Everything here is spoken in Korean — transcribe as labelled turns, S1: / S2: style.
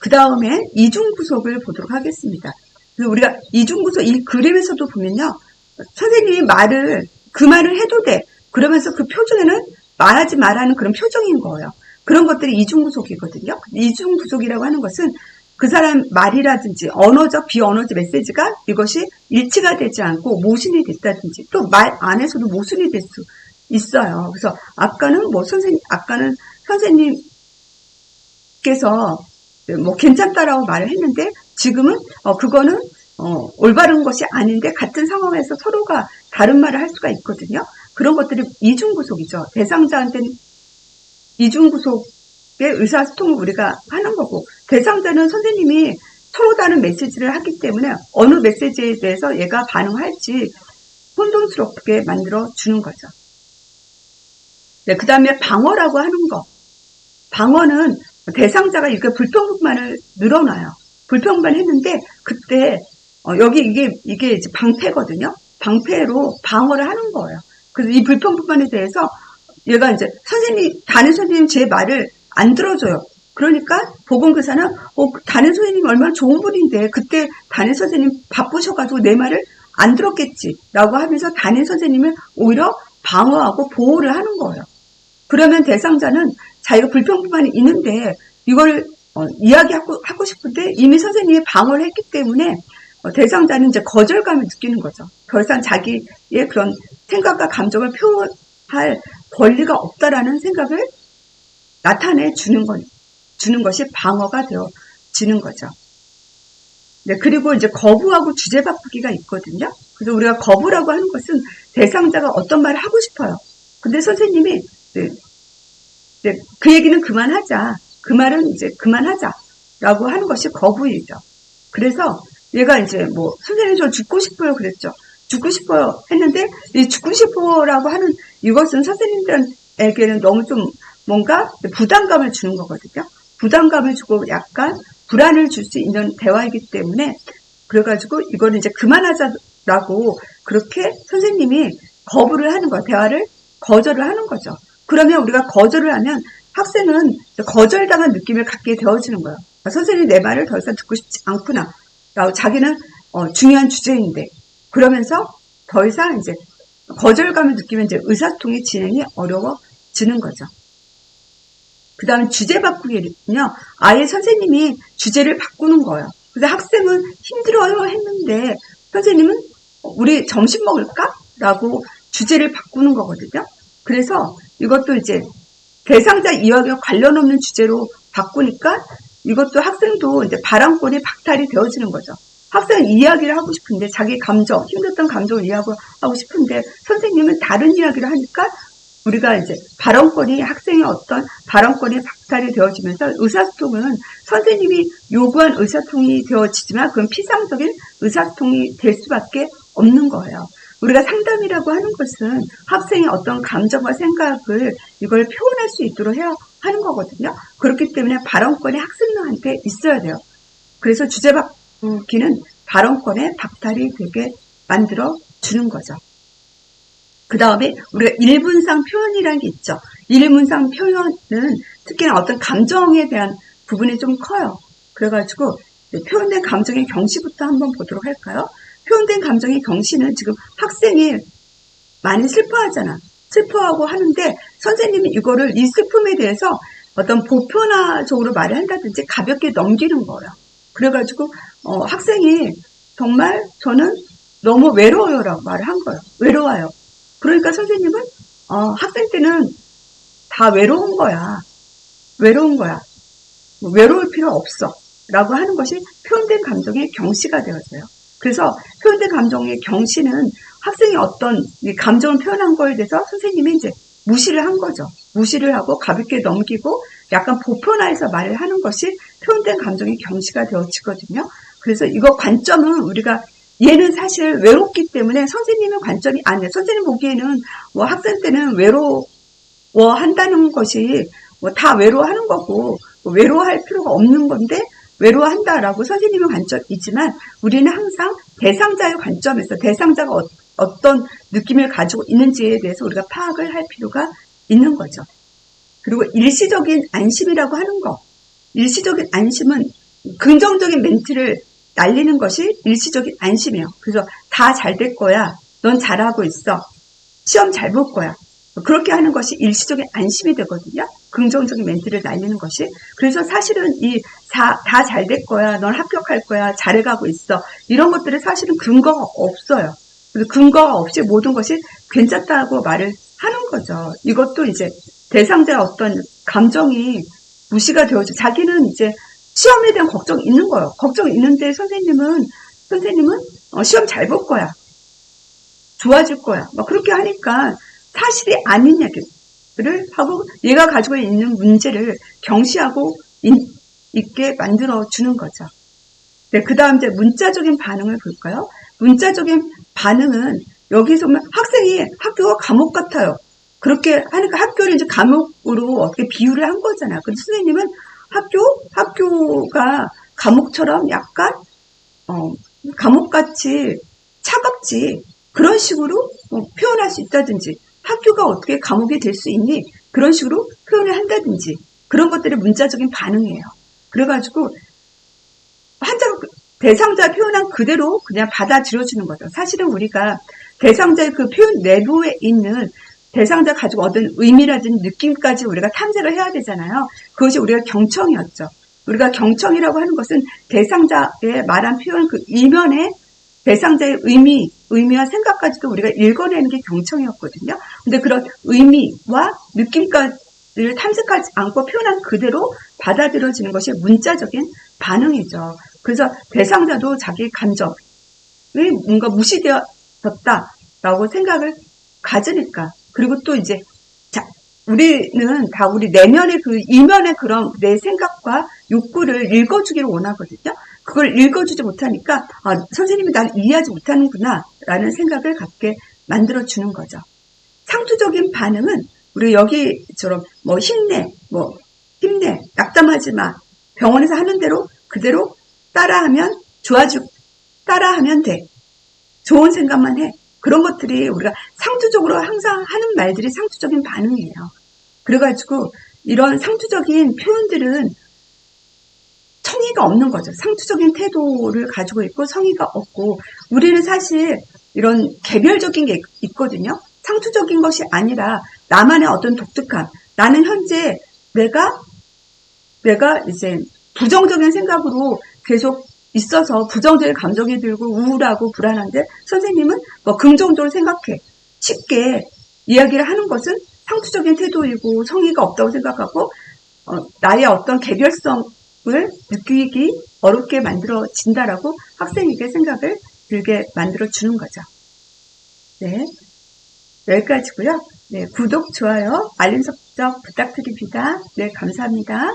S1: 그 다음에 이중구속을 보도록 하겠습니다. 그래서 우리가 이중구속 이 그림에서도 보면요. 선생님이 그 말을 해도 돼. 그러면서 그 표정에는 말하지 말라는 그런 표정인 거예요. 그런 것들이 이중구속이거든요. 이중구속이라고 하는 것은 그 사람 말이라든지 언어적, 비언어적 메시지가 이것이 일치가 되지 않고 모순이 됐다든지 또 말 안에서도 모순이 될 수 있어요. 그래서 아까는 선생님께서 괜찮다라고 말을 했는데 지금은 그거는 올바른 것이 아닌데 같은 상황에서 서로가 다른 말을 할 수가 있거든요. 그런 것들이 이중구속이죠. 대상자한테는 이중구속의 의사소통을 우리가 하는 거고 대상자는 선생님이 서로 다른 메시지를 하기 때문에 어느 메시지에 대해서 얘가 반응할지 혼돈스럽게 만들어 주는 거죠. 네, 그 다음에 방어라고 하는 거. 방어는 대상자가 이렇게 불평불만을 늘어놔요. 불평불만 했는데 그때 여기 이게 이제 방패거든요. 방패로 방어를 하는 거예요. 그래서 이 불평불만에 대해서 얘가 이제 담임 선생님 제 말을 안 들어줘요. 그러니까 보건교사는 담임 선생님이 얼마나 좋은 분인데 그때 담임 선생님 바쁘셔가지고 내 말을 안 들었겠지라고 하면서 담임 선생님을 오히려 방어하고 보호를 하는 거예요. 그러면 대상자는 자기가 불평불만이 있는데 이걸 이야기하고 싶은데 이미 선생님이 방어를 했기 때문에 대상자는 이제 거절감을 느끼는 거죠. 더 이상 자기의 그런 생각과 감정을 표현할 권리가 없다라는 생각을 나타내 주는 것이 방어가 되어지는 거죠. 네, 그리고 이제 거부하고 주제 바꾸기가 있거든요. 그래서 우리가 거부라고 하는 것은 대상자가 어떤 말을 하고 싶어요. 근데 선생님이 그 얘기는 그만하자. 그 말은 이제 그만하자라고 하는 것이 거부이죠. 그래서 얘가 이제 선생님 저 죽고 싶어요 그랬죠. 죽고 싶어요 했는데 이 죽고 싶어라고 하는 이것은 선생님들에게는 너무 좀 뭔가 부담감을 주는 거거든요. 부담감을 주고 약간 불안을 줄 수 있는 대화이기 때문에 그래가지고 이거는 이제 그만하자라고 그렇게 선생님이 거부를 하는 거예요. 대화를 거절을 하는 거죠. 그러면 우리가 거절을 하면 학생은 거절당한 느낌을 갖게 되어지는 거예요. 선생님이 내 말을 더 이상 듣고 싶지 않구나. 라고 자기는 중요한 주제인데 그러면서 더 이상 이제 거절감을 느끼면 이제 의사소통의 진행이 어려워지는 거죠. 그 다음에 주제 바꾸기는요. 아예 선생님이 주제를 바꾸는 거예요. 그래서 학생은 힘들어요 했는데 선생님은 우리 점심 먹을까? 라고 주제를 바꾸는 거거든요. 그래서 이것도 이제 대상자 이야기와 관련 없는 주제로 바꾸니까 이것도 학생도 이제 발언권이 박탈이 되어지는 거죠. 학생은 이야기를 하고 싶은데 자기 감정, 힘들었던 감정을 이야기하고 싶은데 선생님은 다른 이야기를 하니까 우리가 이제 학생의 어떤 발언권이 박탈이 되어지면서 의사소통은 선생님이 요구한 의사소통이 되어지지만 그건 피상적인 의사소통이 될 수밖에 없는 거예요. 우리가 상담이라고 하는 것은 학생의 어떤 감정과 생각을 이걸 표현할 수 있도록 해야 하는 거거든요. 그렇기 때문에 발언권이 학생들한테 있어야 돼요. 그래서 주제 바꾸기는 발언권의 박탈이 되게 만들어 주는 거죠. 그 다음에 우리가 일문상 표현이라는 게 있죠. 일문상 표현은 특히나 어떤 감정에 대한 부분이 좀 커요. 그래가지고 표현된 감정의 경시부터 한번 보도록 할까요? 표현된 감정의 경시는 지금 학생이 많이 슬퍼하고 하는데 선생님이 이거를 이 슬픔에 대해서 어떤 보편화적으로 말을 한다든지 가볍게 넘기는 거예요. 그래가지고 학생이 정말 저는 너무 외로워요 라고 말을 한 거예요. 외로워요. 그러니까 선생님은 학생 때는 다 외로운 거야. 외로울 필요 없어 라고 하는 것이 표현된 감정의 경시가 되어져요. 그래서 표현된 감정의 경시는 학생이 어떤 감정을 표현한 거에 대해서 선생님이 이제 무시를 한 거죠. 무시를 하고 가볍게 넘기고 약간 보편화해서 말을 하는 것이 표현된 감정의 경시가 되어지거든요. 그래서 이거 관점은 우리가 얘는 사실 외롭기 때문에 선생님의 관점이 아니에요. 선생님 보기에는 학생 때는 외로워한다는 것이 다 외로워하는 거고 외로워할 필요가 없는 건데 외로워한다라고 선생님의 관점이지만 우리는 항상 대상자의 관점에서 대상자가 어떤 느낌을 가지고 있는지에 대해서 우리가 파악을 할 필요가 있는 거죠. 그리고 일시적인 안심이라고 하는 거. 일시적인 안심은 긍정적인 멘트를 날리는 것이 일시적인 안심이에요. 그래서 다 잘 될 거야. 넌 잘하고 있어. 시험 잘 볼 거야. 그렇게 하는 것이 일시적인 안심이 되거든요. 긍정적인 멘트를 날리는 것이. 그래서 사실은 다 잘 될 거야. 넌 합격할 거야. 잘해가고 있어. 이런 것들은 사실은 근거가 없어요. 그래서 근거가 없이 모든 것이 괜찮다고 말을 하는 거죠. 이것도 이제 대상자의 어떤 감정이 무시가 되어져. 자기는 이제 시험에 대한 걱정이 있는 거예요. 걱정이 있는데 선생님은 시험 잘 볼 거야. 좋아질 거야. 막 그렇게 하니까 사실이 아닌 얘기를 하고 얘가 가지고 있는 문제를 경시하고 있게 만들어 주는 거죠. 네, 그 다음 이제 문자적인 반응을 볼까요? 문자적인 반응은 여기서 보면 학생이 학교가 감옥 같아요. 그렇게 하니까 학교를 이제 감옥으로 어떻게 비유를 한 거잖아요. 근데 선생님은 학교가 감옥처럼 약간, 감옥같이 차갑지. 그런 식으로 표현할 수 있다든지, 학교가 어떻게 감옥이 될 수 있니? 그런 식으로 표현을 한다든지, 그런 것들이 문자적인 반응이에요. 그래가지고, 대상자 표현한 그대로 그냥 받아들여주는 거죠. 사실은 우리가 대상자의 그 표현 내부에 있는 대상자 가지고 얻은 의미라든지 느낌까지 우리가 탐색을 해야 되잖아요. 그것이 우리가 경청이었죠. 우리가 경청이라고 하는 것은 대상자의 말한 표현 그 이면에 대상자의 의미와 생각까지도 우리가 읽어내는 게 경청이었거든요. 근데 그런 의미와 느낌까지를 탐색하지 않고 표현한 그대로 받아들여지는 것이 문자적인 반응이죠. 그래서 대상자도 자기 감정이 뭔가 무시되었다라고 생각을 가지니까. 그리고 또 이제 우리는 다 우리 내면의 그 이면의 그런 내 생각과 욕구를 읽어주기를 원하거든요. 그걸 읽어주지 못하니까 선생님이 나를 이해하지 못하는구나 라는 생각을 갖게 만들어주는 거죠. 상투적인 반응은 우리 여기처럼 힘내, 낙담하지 마. 병원에서 하는 대로 그대로 따라하면 따라하면 돼. 좋은 생각만 해. 그런 것들이 우리가 상투적으로 항상 하는 말들이 상투적인 반응이에요. 그래가지고 이런 상투적인 표현들은 성의가 없는 거죠. 상투적인 태도를 가지고 있고 성의가 없고, 우리는 사실 이런 개별적인 게 있거든요. 상투적인 것이 아니라 나만의 어떤 독특함. 나는 현재 내가 이제 부정적인 생각으로 계속 있어서 부정적인 감정이 들고 우울하고 불안한데, 선생님은 긍정적으로 생각해. 쉽게 이야기를 하는 것은 상투적인 태도이고 성의가 없다고 생각하고, 나의 어떤 개별성을 느끼기 어렵게 만들어진다라고 학생에게 생각을 들게 만들어주는 거죠. 네, 여기까지고요. 네, 구독, 좋아요, 알림 설정 부탁드립니다. 네, 감사합니다.